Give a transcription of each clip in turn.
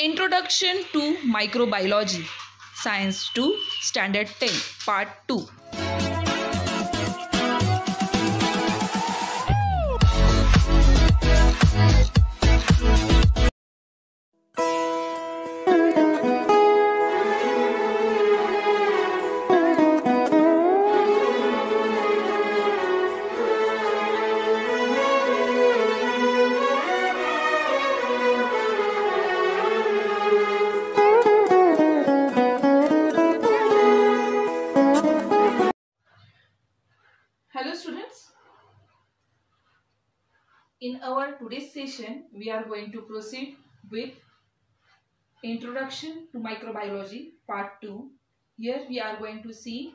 Introduction to Microbiology, Science 2, Standard 10, Part 2. Hello students, in our today's session we are going to proceed with Introduction to Microbiology Part 2. Here we are going to see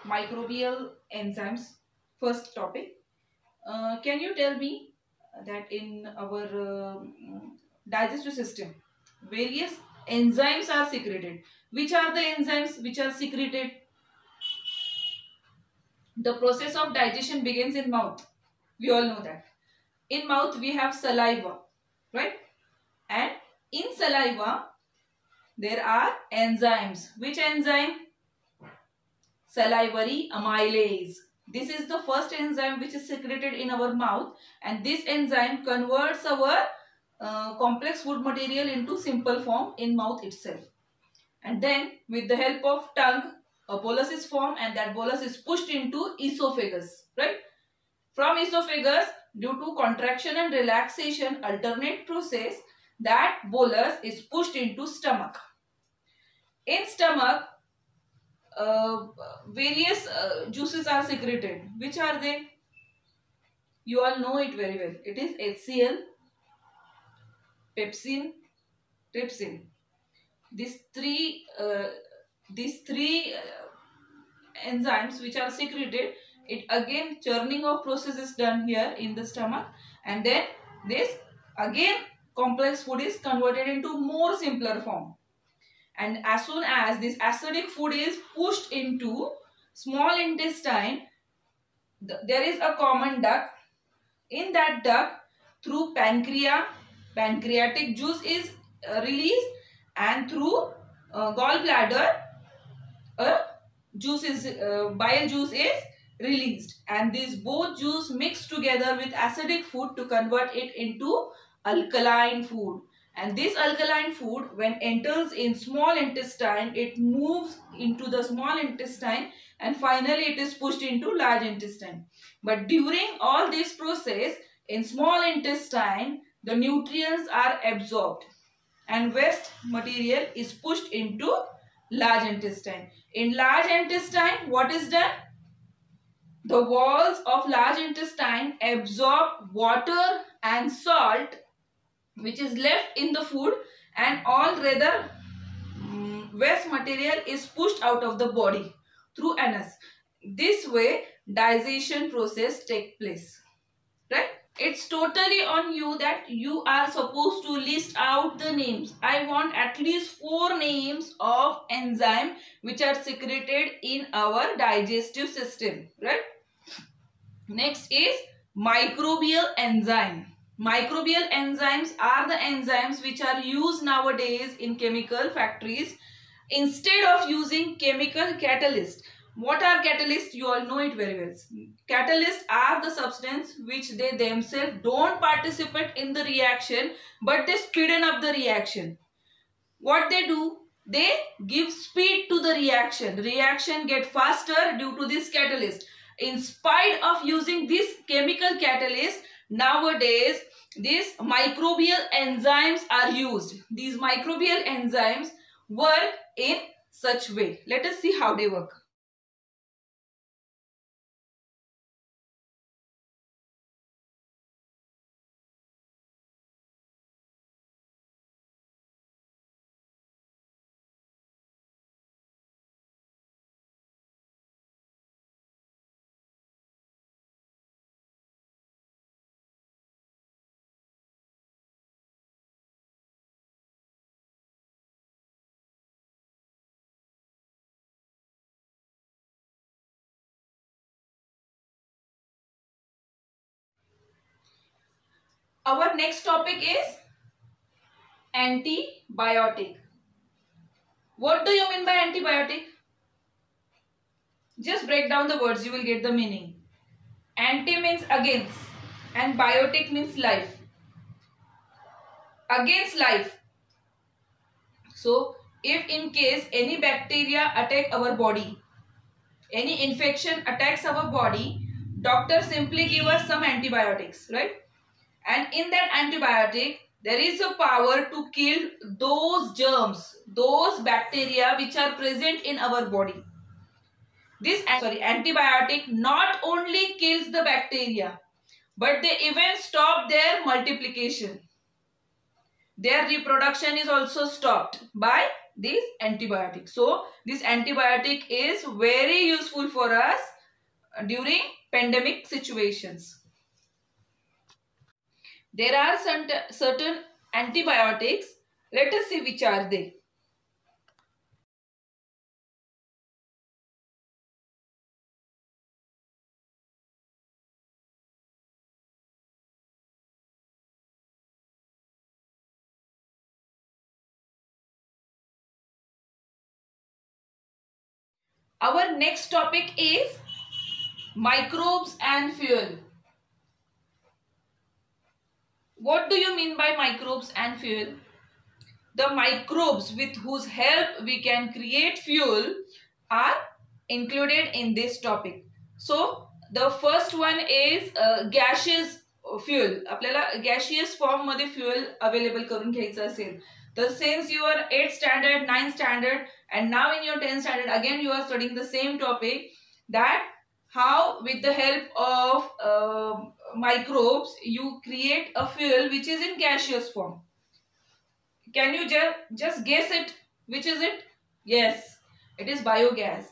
microbial enzymes, first topic. Can you tell me that in our digestive system various enzymes are secreted? Which are the enzymes which are secreted? The process of digestion begins in mouth. We all know that. In mouth we have saliva, right? And in saliva there are enzymes. Which enzyme? Salivary amylase. This is the first enzyme which is secreted in our mouth, and this enzyme converts our complex food material into simple form in mouth itself. And then with the help of tongue, a bolus is formed, and that bolus is pushed into esophagus, right? From esophagus, due to contraction and relaxation alternate process, that bolus is pushed into stomach. In stomach, various juices are secreted. Which are they? You all know it very well. It is HCl, pepsin, trypsin. These three enzymes which are secreted, it again churning of process is done here in the stomach, and then this again complex food is converted into more simpler form. And as soon as this acidic food is pushed into small intestine, there is a common duct. In that duct, through pancreatic juice is released, and through gallbladder, bile juice is released, and these both juice mix together with acidic food to convert it into alkaline food. And this alkaline food, when enters in small intestine, it moves into the small intestine, and finally it is pushed into large intestine. But during all this process, in small intestine, the nutrients are absorbed and waste material is pushed into large intestine. In large intestine, what is done? The walls of large intestine absorb water and salt which is left in the food, and all rather waste material is pushed out of the body through anus. This way digestion process take place, right? It's totally on you that you are supposed to list out the names. I want at least 4 names of enzyme which are secreted in our digestive system, right? Next is microbial enzyme. Microbial enzymes are the enzymes which are used nowadays in chemical factories instead of using chemical catalysts. What are catalysts? You all know it very well. Catalysts are the substance which they themselves don't participate in the reaction, but they speeden up the reaction. What they do? They give speed to the reaction. Reaction get faster due to this catalyst. In spite of using this chemical catalyst, nowadays these microbial enzymes are used. These microbial enzymes work in such way. Let us see how they work. Our next topic is Antibiotic. What do you mean by antibiotic? Just break down the words, you will get the meaning. Anti means against and biotic means life. Against life. So, if in case any bacteria attack our body, any infection attacks our body, doctor simply give us some antibiotics, right? And in that antibiotic, there is a power to kill those germs, those bacteria which are present in our body. This antibiotic not only kills the bacteria, but they even stop their multiplication. Their reproduction is also stopped by this antibiotic. So, this antibiotic is very useful for us during pandemic situations. There are certain antibiotics. Let us see which are they. Our next topic is microbes and fuel. What do you mean by microbes and fuel? The microbes with whose help we can create fuel are included in this topic. So, the first one is gaseous fuel. आपल्याला gaseous form मध्ये fuel available करून घ्यायचं असेल. तर since you are 8th standard, 9th standard and now in your 10th standard again you are studying the same topic, that how with the help of microbes you create a fuel which is in gaseous form. Can you just guess it? Which is it? Yes, it is biogas.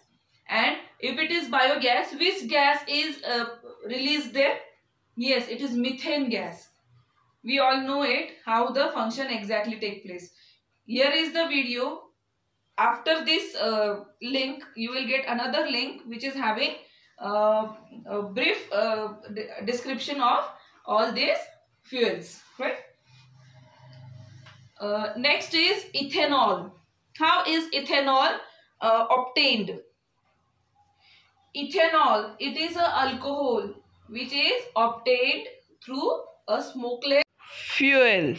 And if it is biogas, which gas is released there? Yes, it is methane gas. We all know it, how the function exactly take place. Here is the video. After this link, you will get another link which is having a brief description of all these fuels, right? Next is ethanol. How is ethanol obtained? Ethanol, it is a alcohol which is obtained through a smokeless fuel.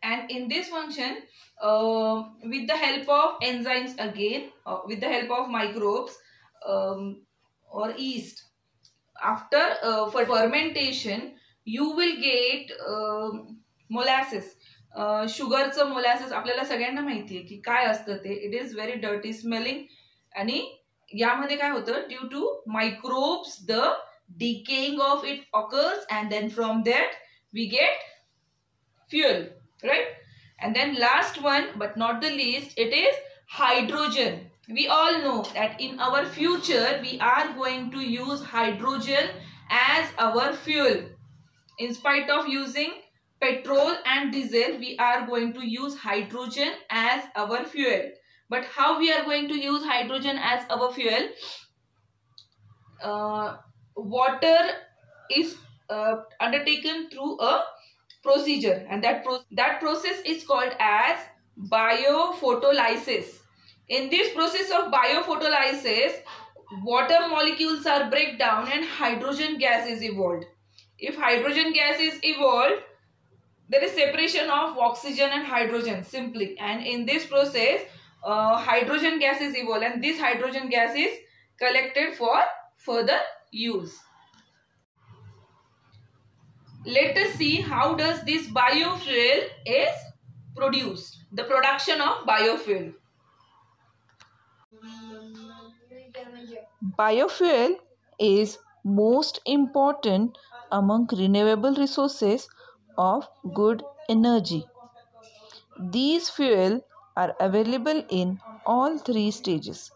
And in this function, with the help of enzymes again, with the help of microbes or yeast, after fermentation, you will get molasses. शुगरचं molasses आपल्याला सगळ्यांना माहिती आहे की काय असतं ते. It is very dirty smelling आणि यामध्ये काय होतं, due to microbes the decaying of it occurs and then from that we get fuel, right? And then last one but not the least, it is hydrogen. We all know that in our future we are going to use hydrogen as our fuel. In spite of using petrol and diesel, we are going to use hydrogen as our fuel. But how we are going to use hydrogen as our fuel? Water is undertaken through a procedure, and that process is called as biophotolysis. In this process of biophotolysis, water molecules are break down and hydrogen gas is evolved. If hydrogen gas is evolved, there is separation of oxygen and hydrogen simply, and in this process hydrogen gas is evolved, and this hydrogen gas is collected for further use. Let us see how does this biofuel is produced. The production of biofuel. Biofuel is most important among renewable resources of good energy. These fuel are available in all three stages,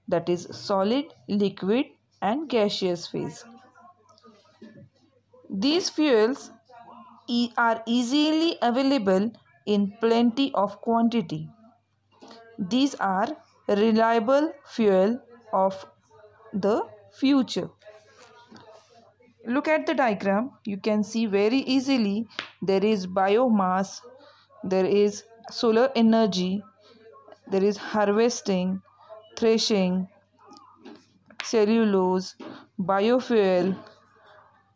that is solid, liquid and gaseous phase. These fuels are easily available in plenty of quantity. These are reliable fuel of the future. Look at the diagram. You can see very easily there is biomass, there is solar energy, there is harvesting, threshing, cellulose, biofuel,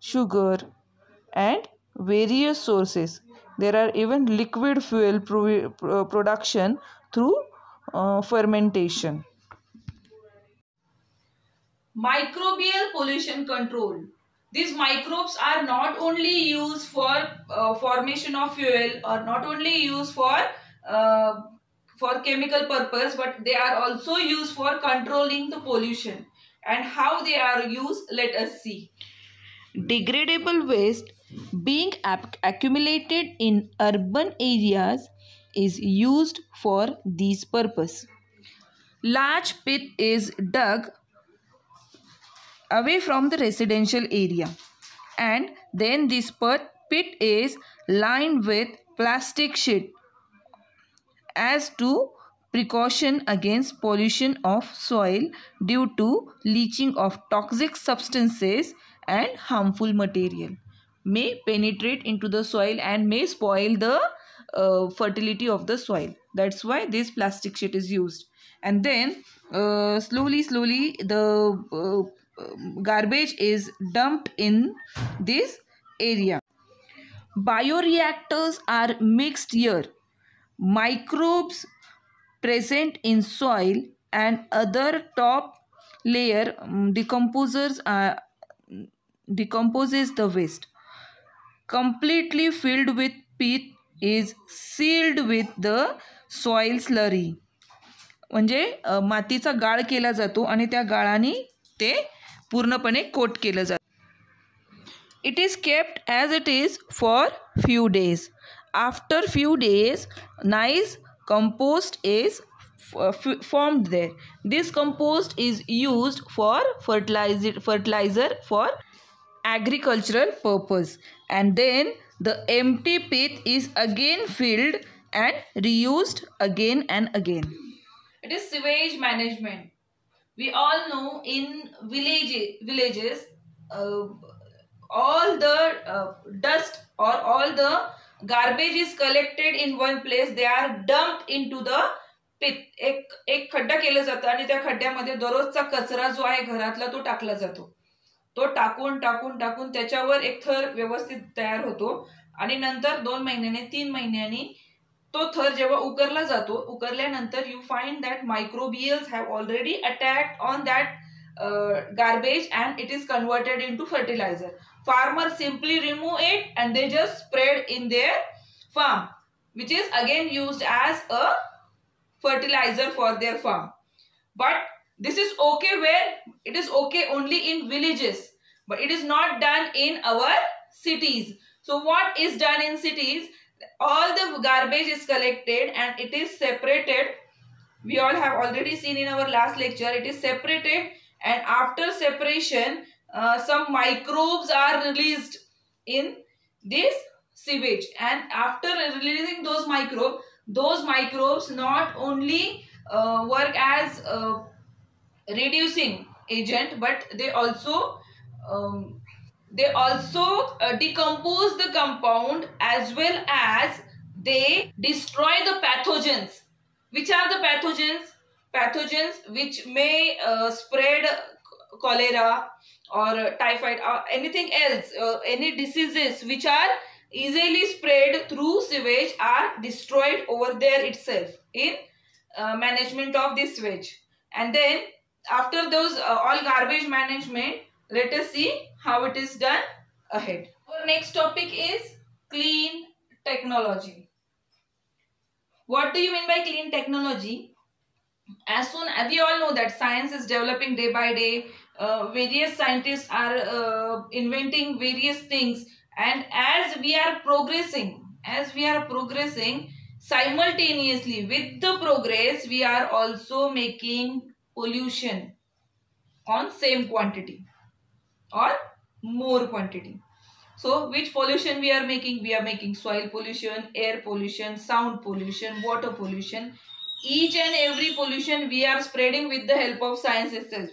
sugar, and various sources. There are even liquid fuel production through fermentation. Microbial pollution control. These microbes are not only used for formation of fuel, or not only used for chemical purpose, but they are also used for controlling the pollution. And how they are used, let us see. Degradable waste being accumulated in urban areas is used for this purpose. Large pit is dug away from the residential area, and then this pit is lined with plastic sheet as to precaution against pollution of soil due to leaching of toxic substances and harmful material may penetrate into the soil and may spoil the fertility of the soil. That's why this plastic sheet is used. And then slowly the garbage is dumped in this area. Bioreactors are mixed here. Microbes present in soil and other top layer decomposes the waste. Completely filled with pit is sealed with the soil slurry. म्हणजे मातीचा गाळ केला जातो आणि त्या गाळाने ते पूर्णपणे coat केलं जातं. It is kept as it is for few days. After few days, nice compost is formed there. This compost is used for fertilizer for agricultural purpose, and then the empty pit is again filled and reused again and again. It is sewage management. We all know in villages all the dust or all the garbage is collected in one place. They are dumped into the pit. एक खड्डा केला जातो आणि त्या खड्ड्यामध्ये दररोजचा कचरा जो आहे घरातला तो टाकला जातो. तो टाकून त्याच्यावर एक थर व्यवस्थित तयार होतो आणि नंतर 2 महिन्याने 3 महिन्यांनी तो थर जेव्हा उकरला जातो, उकरल्यानंतर you find that microbials have already attacked on that garbage and it is converted into fertilizer. Farmers simply remove it and they just spread in their farm, which is again used as a fertilizer for their farm. But this is okay where it is okay only in villages, but it is not done in our cities. So what is done in cities? All the garbage is collected and it is separated. We all have already seen in our last lecture, it is separated, and after separation some microbes are released in this sewage, and after releasing those microbes not only work as reducing agent, but they also decompose the compound, as well as they destroy the pathogens. Which are the pathogens? Pathogens which may spread cholera or typhoid or anything else, any diseases which are easily spread through sewage are destroyed over there itself in management of this sewage. And then after those all garbage management, let us see how it is done ahead. Our next topic is clean technology. What do you mean by clean technology? As soon as we all know that science is developing day by day, various scientists are inventing various things, and as we are progressing simultaneously with the progress, we are also making pollution on same quantity or more quantity. So which pollution we are making? We are making soil pollution, air pollution, sound pollution, water pollution. Each and every pollution we are spreading with the help of science itself.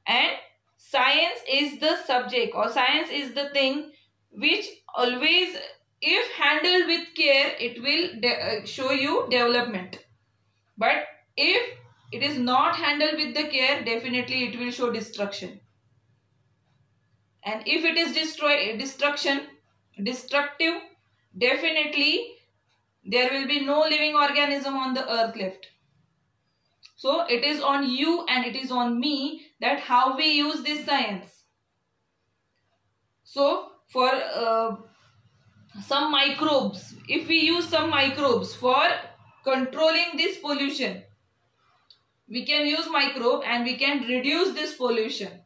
And science is the subject, or science is the thing which always if handled with care, it will show you development. But if it is not handled with the care, definitely it will show destruction. And if it is destructive, definitely there will be no living organism on the earth left. So it is on you and it is on me that how we use this science. So for some microbes, if we use some microbes for controlling this pollution, we can use microbe and we can reduce this pollution.